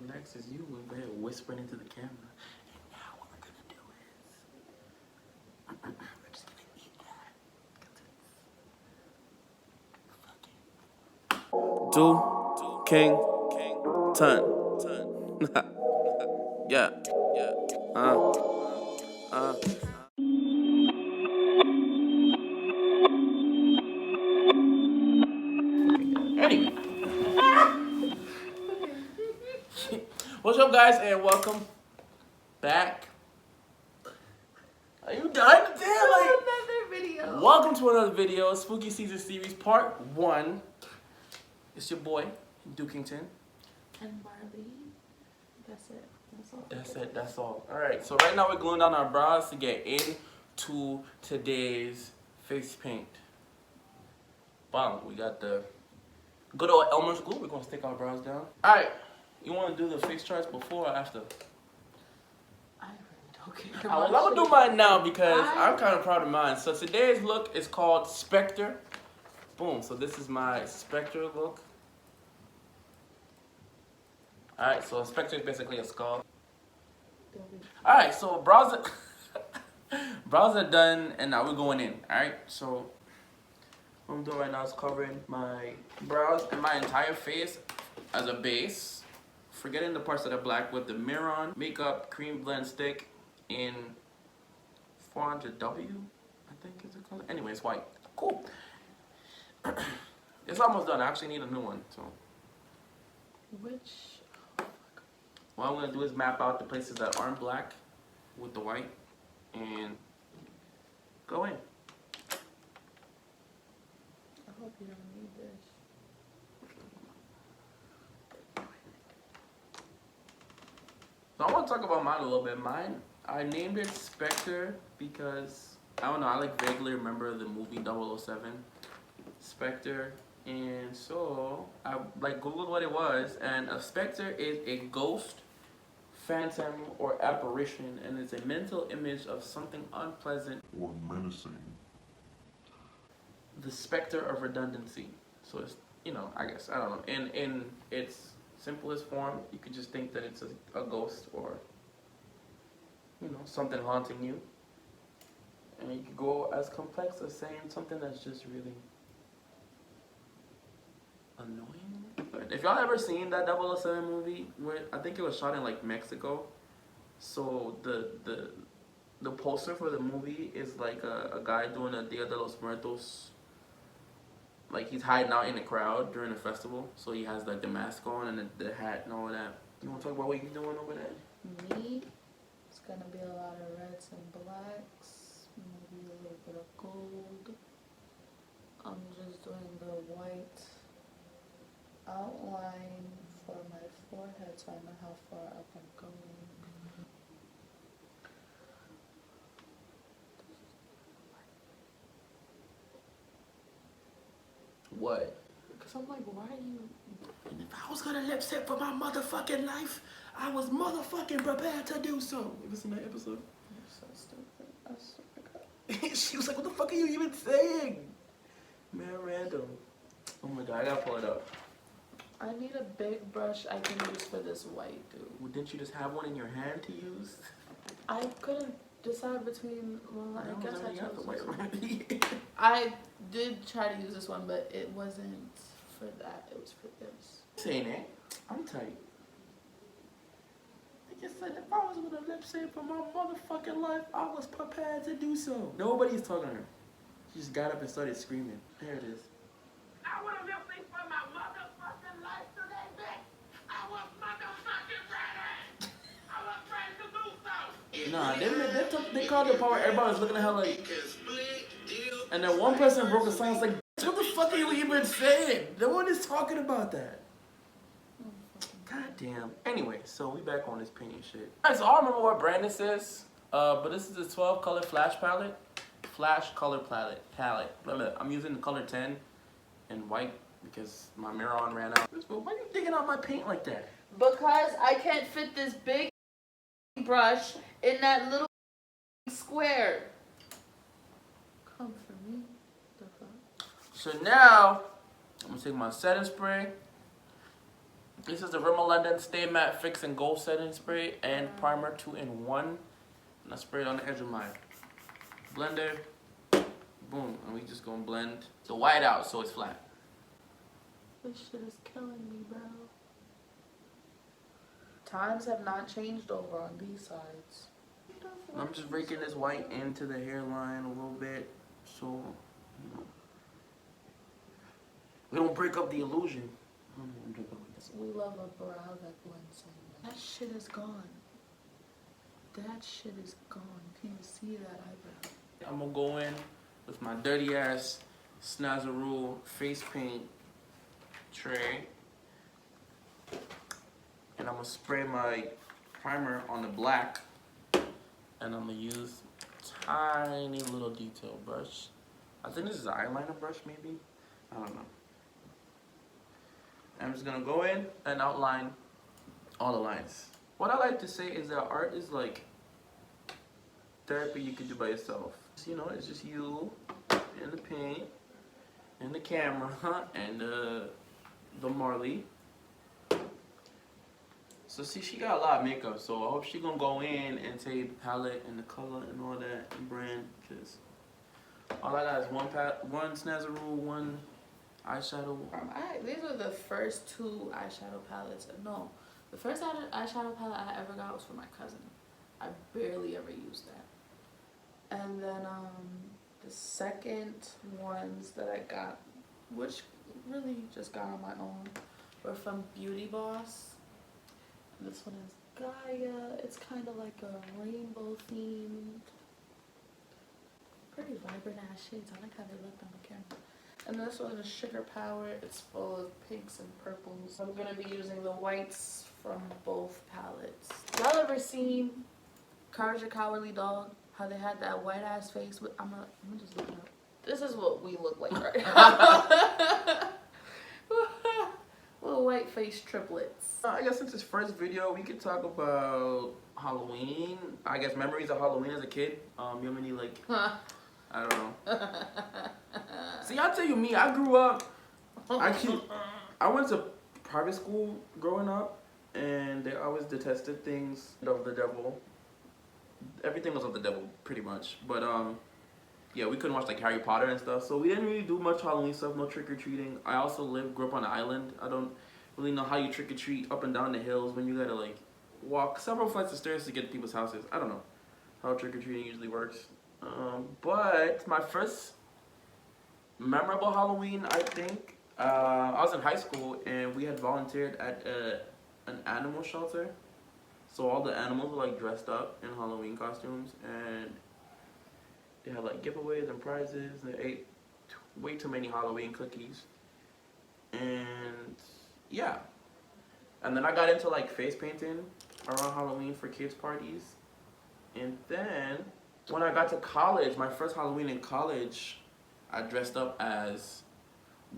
relax as you over here whispering into the camera. And now what we're gonna do is we're just gonna eat that. Do King Ton. Yeah. Anyway. What's up, guys, and welcome back. Are you done? Damn, Another video. Welcome to another video, Spooky Season Series Part 1. It's your boy, Dukington. And Barbie. That's it. That's all. Alright, so right now we're gluing down our brows to get into today's face paint. Bam, we got the good old Elmer's glue. We're gonna stick our brows down. Alright, you wanna do the face charts before or after? I really don't care. I'm gonna do mine now because I'm kind of proud of mine. So today's look is called Spectre. Boom, so this is my Spectre look. Alright, so Spectre is basically a skull. Alright, so brows are done and now we're going in. Alright, so what I'm doing right now is covering my brows and my entire face as a base. Forgetting the parts that are black with the Mehron Makeup Cremeblend stick in 400W, I think is the color. Anyway, it's white. Cool. It's almost done. I actually need a new one. So what I'm gonna do is map out the places that aren't black with the white and go in. I hope you don't need this. So I want to talk about mine a little bit. Mine, I named it Spectre because, I don't know, I like vaguely remember the movie 007, Spectre. And so, I like Googled what it was, and a Spectre is a ghost, phantom, or apparition, and it's a mental image of something unpleasant or menacing. The specter of redundancy. So it's, you know, I guess, I don't know. In its simplest form, you could just think that it's a ghost or, you know, something haunting you. And you could go as complex as saying something that's just really annoying. But if y'all ever seen that 007 movie, where I think it was shot in like Mexico, so the poster for the movie is like a guy doing a Dia de los Muertos. Like he's hiding out in the crowd during a festival, so he has like the mask on and the hat and all of that. You want to talk about what you're doing over there? Me, it's gonna be a lot of reds and blacks, maybe a little bit of gold. I'm just doing the white outline for my forehead so I know how far up I'm going. What? Because I'm like, why are you... And if I was gonna lip sync for my motherfucking life, I was motherfucking prepared to do so. You ever seen that episode? You're so stupid. I swear to God. She was like, what the fuck are you even saying? Man, random. Oh my god, I gotta pull it up. I need a big brush I can use for this white, dude. Well, didn't you just have one in your hand to use? I couldn't decide between, well, I guess I chose the this white one. one. I did try to use this one, but it wasn't for that. It was for this. Saying it, I'm tight. Like I said, if I was gonna lip sync for my motherfucking life, I was prepared to do so. Nobody's talking to her. She just got up and started screaming. There it is. I want to lip sync for my motherfucking life today, bitch. I was motherfucking ready. I was ready to do so. Nah, they called the part where everybody was looking at her like, and then one person broke the silence like, what the fuck are you even saying? No one is talking about that. God damn. Anyway, so we back on this painting shit. Alright, so I don't remember what brand this is, but this is the 12 color flash palette. Flash color palette. Blah, blah. I'm using the color 10 and white because my Mehron ran out. Why are you digging out my paint like that? Because I can't fit this big brush in that little square. Come for me. The fuck? So now, I'm gonna take my setting spray. This is the Rimmel London Stay Matte Fix and Gold Setting Spray and Primer 2-in-1. And I spray it on the edge of my blender. Boom. And we just gonna blend the white out so it's flat. This shit is killing me, bro. Times have not changed over on these sides. I'm just raking this white into the hairline a little bit so you know, we don't break up the illusion. We love a brow that blends in. That shit is gone. That shit is gone. Can you see that eyebrow? I'm gonna go in with my dirty ass Snazzaroo face paint tray. And I'm gonna spray my primer on the black. And I'm gonna use tiny little detail brush. I think this is an eyeliner brush maybe. I don't know. I'm just gonna go in and outline all the lines. What I like to say is that art is like therapy you can do by yourself. So, you know, it's just you and the paint and the camera and the Marley. So see, she got a lot of makeup, so I hope she gonna go in and take the palette and the color and all that and brand, cause all I got is one Snazzaroo, one eyeshadow. These were the first two eyeshadow palettes. No, the first eyeshadow palette I ever got was for my cousin. I barely ever used that. And then the second ones that I got, which really just got on my own, were from Beauty Boss. This one is GAIA. It's kind of like a rainbow themed. Pretty vibrant ass shades. I like how they look on the camera. And this one is Sugar Power. It's full of pinks and purples. I'm going to be using the whites from both palettes. Y'all ever seen Courage the Cowardly Dog? How they had that white ass face with... I'm gonna just look it up. This is what we look like right now. Little white face triplets. I guess since this first video, we could talk about Halloween. I guess memories of Halloween as a kid. You have any like... I don't know. See, I'll tell you me. I grew up. I went to private school growing up, and they always detested things of the devil. Everything was of the devil, pretty much. But yeah, we couldn't watch like Harry Potter and stuff, so we didn't really do much Halloween stuff. No trick or treating. I also grew up on an island. I don't really know how you trick or treat up and down the hills when you gotta like walk several flights of stairs to get to people's houses. I don't know how trick or treating usually works. But my first memorable Halloween, I think, I was in high school and we had volunteered at an animal shelter. So all the animals were like dressed up in Halloween costumes and they had like giveaways and prizes. And they ate way too many Halloween cookies. And yeah. And then I got into like face painting around Halloween for kids parties. And then when I got to college, my first Halloween in college, I dressed up as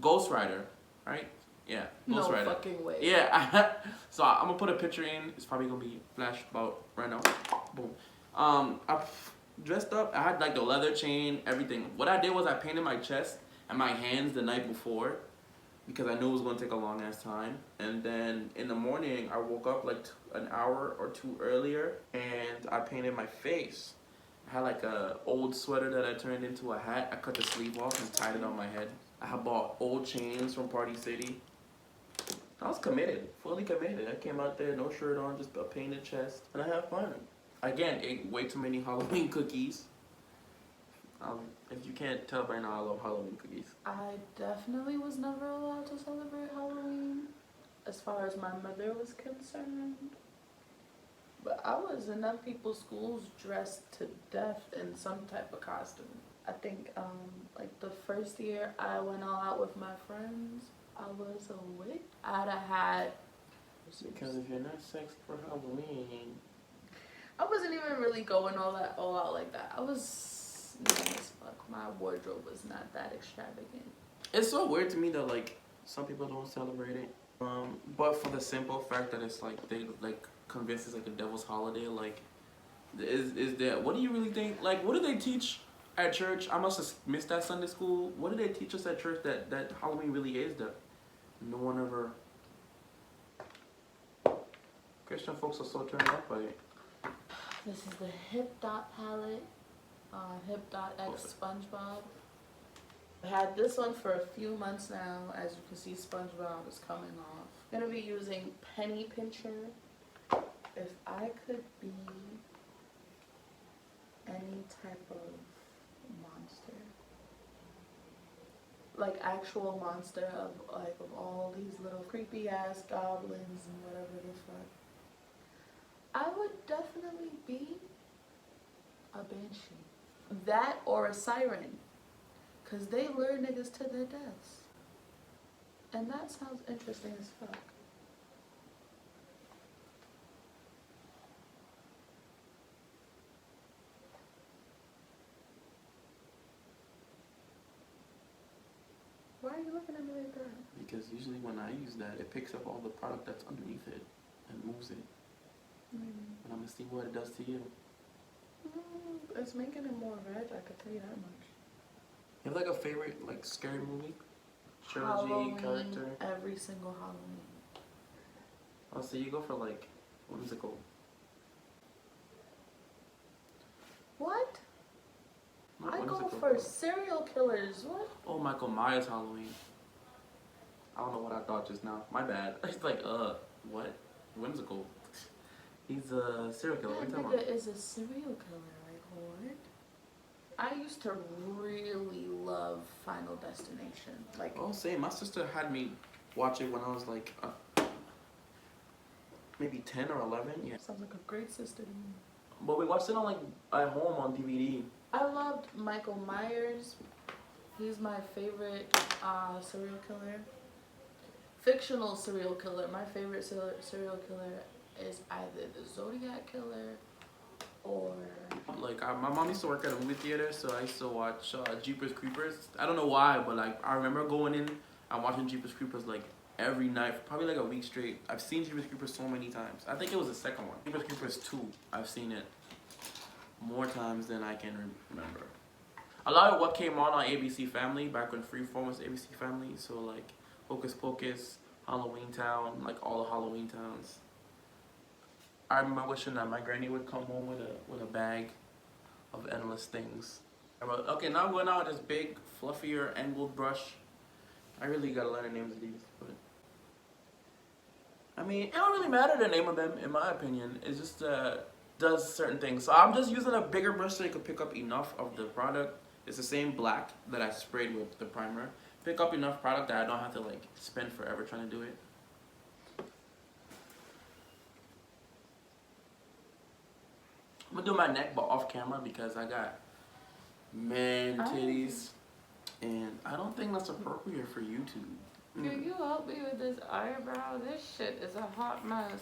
Ghost Rider, right? Yeah, Ghost Rider. No fucking way. Yeah, so I'm gonna put a picture in. It's probably gonna be flash about right now. Boom. I dressed up. I had like the leather chain, everything. What I did was I painted my chest and my hands the night before because I knew it was gonna take a long ass time. And then in the morning, I woke up like an hour or two earlier and I painted my face. I had like a old sweater that I turned into a hat. I cut the sleeve off and tied it on my head. I had bought old chains from Party City. I was committed, fully committed. I came out there, no shirt on, just a painted chest, and I had fun. Again, ate way too many Halloween cookies. If you can't tell by now, I love Halloween cookies. I definitely was never allowed to celebrate Halloween, as far as my mother was concerned. But I was in other people's schools dressed to death in some type of costume. I think like the first year I went all out with my friends, I was a witch. I had a hat. Because if you're not sexy for Halloween... I wasn't even really going all out like that. I was nice as fuck. My wardrobe was not that extravagant. It's so weird to me that like some people don't celebrate it. But for the simple fact that it's like they like convinced it's like a devil's holiday, like is that, what do you really think? Like, what do they teach at church? I must have missed that Sunday school. What do they teach us at church that Halloween really is that no one ever Christian folks are so turned up by it. This is the HIPDOT palette, HIPDOT X Spongebob. I had this one for a few months now. As you can see, Spongebob is coming off. I'm gonna be using Penny Pincher. If I could be any type of monster, like actual monster of all these little creepy ass goblins and whatever the fuck, I would definitely be a banshee. That or a siren. Cause they lure niggas to their deaths. And that sounds interesting as fuck. Why are you looking at me like that? Because usually when I use that, it picks up all the product that's underneath it and moves it. And I'm gonna see what it does to you. It's making it more red, I could tell you that much. You have like a favorite like scary movie? Trilogy, Halloween, character? every single Halloween. Oh, so you go for like whimsical. What? Not I go whimsical, for but- serial killers. What? Oh, Michael Myers Halloween. I don't know what I thought just now. My bad. It's like, what? Whimsical. He's a serial killer. What are you That talking nigga about? is a serial killer. Like, what? I used to really love Final Destination. Like, Oh, same. My sister had me watch it when I was like, maybe 10 or 11. Yeah. sounds like a great sister to me. But we watched it on like at home on DVD. I loved Michael Myers. He's my favorite serial killer. Fictional serial killer. My favorite serial killer is either the Zodiac Killer or... Like my mom used to work at a movie theater, so I used to watch Jeepers Creepers. I don't know why, but like I remember going in and watching Jeepers Creepers like every night, probably like a week straight. I've seen Jeepers Creepers so many times. I think it was the second one. Jeepers Creepers 2. I've seen it more times than I can remember. A lot of what came on ABC Family back when Freeform was ABC Family, so like Hocus Pocus, Halloween Town, like all the Halloween towns. I remember wishing that my granny would come home with a bag of endless things. Okay, now I'm going out with this big, fluffier, angled brush. I really gotta learn the names of these, but I mean, it don't really matter the name of them, in my opinion. It just does certain things. So I'm just using a bigger brush so you can pick up enough of the product. It's the same black that I sprayed with the primer. Pick up enough product that I don't have to like spend forever trying to do it. I'm gonna do my neck but off camera because I got man titties and I don't think that's appropriate for YouTube. Can you help me with this eyebrow? This shit is a hot mess.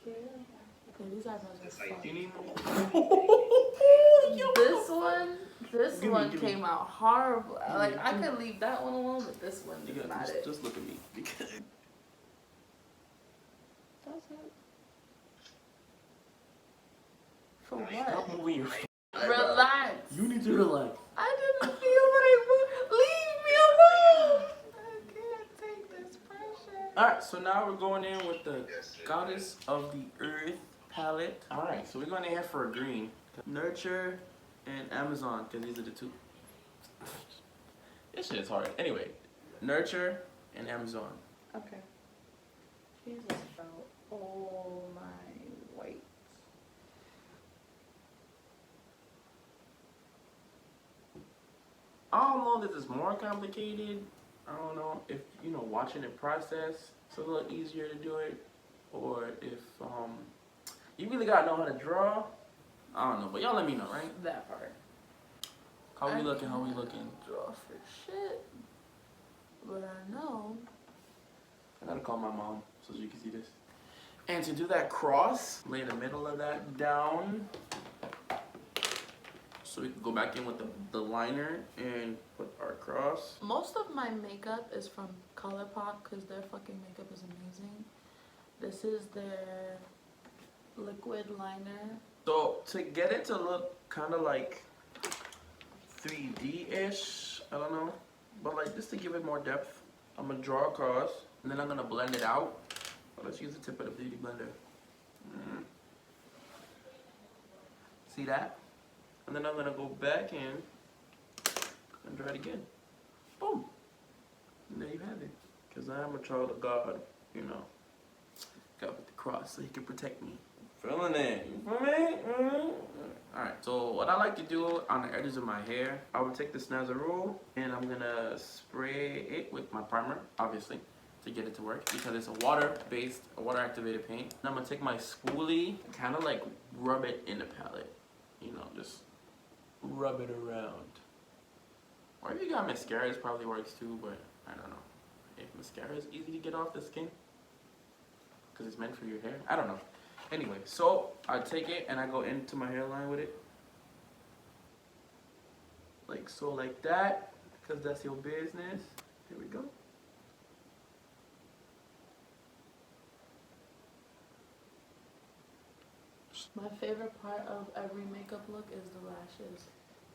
Okay, these eyebrows are fucked. You need more? This one Give me. came out horrible. Like, I could leave that one alone, but this one is not it. Just look at me. Because That's it. For stop what? moving your Relax. You need to relax. I didn't feel like leave me alone. I can't take this pressure. Alright, so now we're going in with the Goddess of the Earth palette. Alright, so we're going in here for a green. Nurture and Amazon, because these are the two. This shit is hard. Anyway, Nurture and Amazon. Okay. Jesus, bro. Oh my white. I don't know if this is more complicated. I don't know if, you know, watching it process, it's a little easier to do it. Or if you really gotta know how to draw. I don't know, but y'all let me know, right? That part. How we looking? How we looking? Draw for shit. But I know. I gotta call my mom so she can see this. And to do that cross, lay the middle of that down. So we can go back in with the liner and put our cross. Most of my makeup is from ColourPop because their fucking makeup is amazing. This is their liquid liner. So to get it to look kind of like 3D-ish, I don't know, but like just to give it more depth, I'm gonna draw across, and then I'm gonna blend it out. Oh, let's use the tip of the beauty blender. See that? And then I'm gonna go back in and draw it again. Boom. And there you have it. Because I am a child of God, you know. God with the cross so he can protect me. Feeling it. You feel me? Alright, so what I like to do on the edges of my hair, I would take the snazzer rule and I'm gonna spray it with my primer, obviously, to get it to work because it's a water-based, water activated paint. And I'm gonna take my spoolie, kind of like rub it in the palette. You know, just rub it around. Or if you got mascara, this probably works too, but I don't know. If mascara is easy to get off the skin, because it's meant for your hair. I don't know. Anyway, so I take it and I go into my hairline with it. Like so, like that, because that's your business. Here we go. My favorite part of every makeup look is the lashes.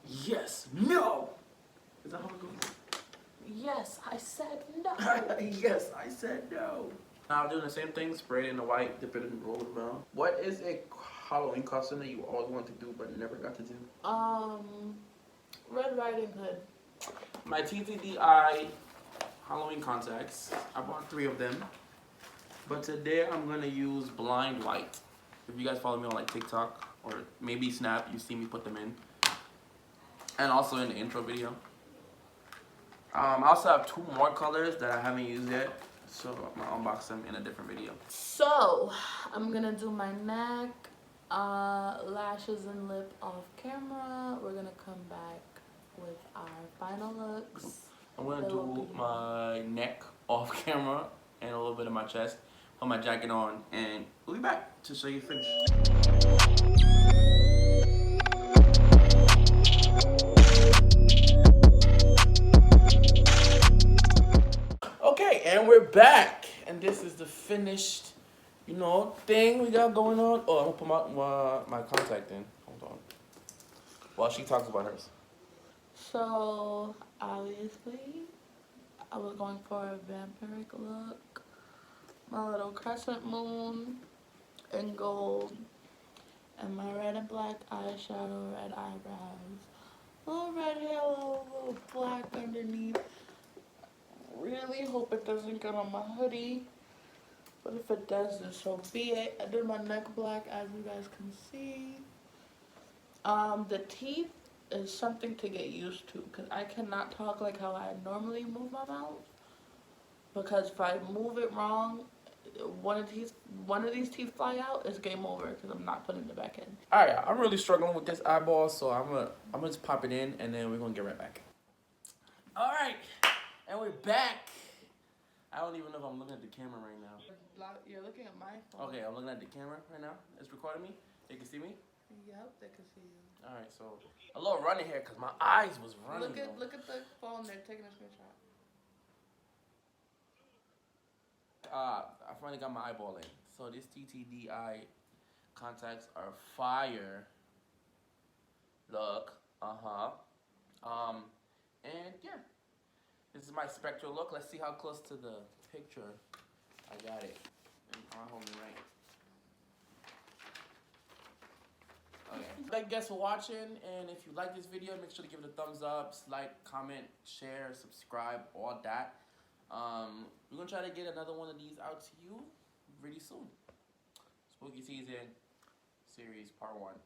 Yes, no! Is that how it goes? Yes, I said no. Yes, I said no. Now I'm doing the same thing, spray it in the white, dip it in the rolled brown. What is a Halloween costume that you always wanted to do but never got to do? Red Riding Hood. My TTDEye Halloween contacts. I bought 3 of them. But today I'm gonna use blind white. If you guys follow me on like TikTok or maybe Snap, you see me put them in. And also in the intro video. I also have 2 more colors that I haven't used yet. So I'm gonna unbox them in a different video. So I'm gonna do my neck, lashes and lip off camera. We're gonna come back with our final looks. I'm gonna do my neck off camera and a little bit of my chest. Put my jacket on and we'll be back to show you finish. Okay, and we're back. And this is the finished, you know, thing we got going on. Oh, I'm gonna put my contact in. Hold on. While she talks about hers. So obviously I was going for a vampiric look. My little crescent moon in gold. And my red and black eyeshadow, red eyebrows. Little red hair, little black underneath. Really hope it doesn't get on my hoodie. But if it does, then so be it. I did my neck black, as you guys can see. The teeth is something to get used to, because I cannot talk like how I normally move my mouth. Because if I move it wrong, one of these teeth fly out, it's game over, because I'm not putting it back in. Alright, I'm really struggling with this eyeball, so I'm gonna just pop it in and then we're gonna get right back. Alright, and we're back. I don't even know if I'm looking at the camera right now. You're looking at my phone. Okay, I'm looking at the camera right now. It's recording me. They can see me? Yep, they can see you. Alright, so a little running here because my eyes was running. Look at the phone, they're taking a screenshot. I finally got my eyeball in. So this TTDEye contacts are fire. Look, and yeah, this is my Spectre look. Let's see how close to the picture I got it. And I'll hold me right. Okay. Thank you guys for watching, and if you like this video, make sure to give it a thumbs up, like, comment, share, subscribe, all that. We're gonna try to get another one of these out to you really soon. Spooky Season Series Part 1.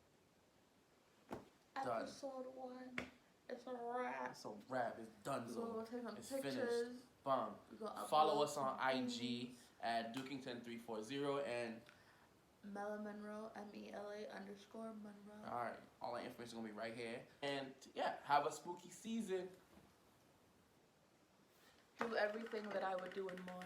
Done. Episode 1. It's a wrap. It's a wrap. It's done. We'll take some it's pictures. finished. Boom. Follow us on IG at Dukington340 and Mela Monroe, MELA_Monroe. Alright, all that information is gonna be right here. And yeah, have a spooky season. Do everything that I would do and more.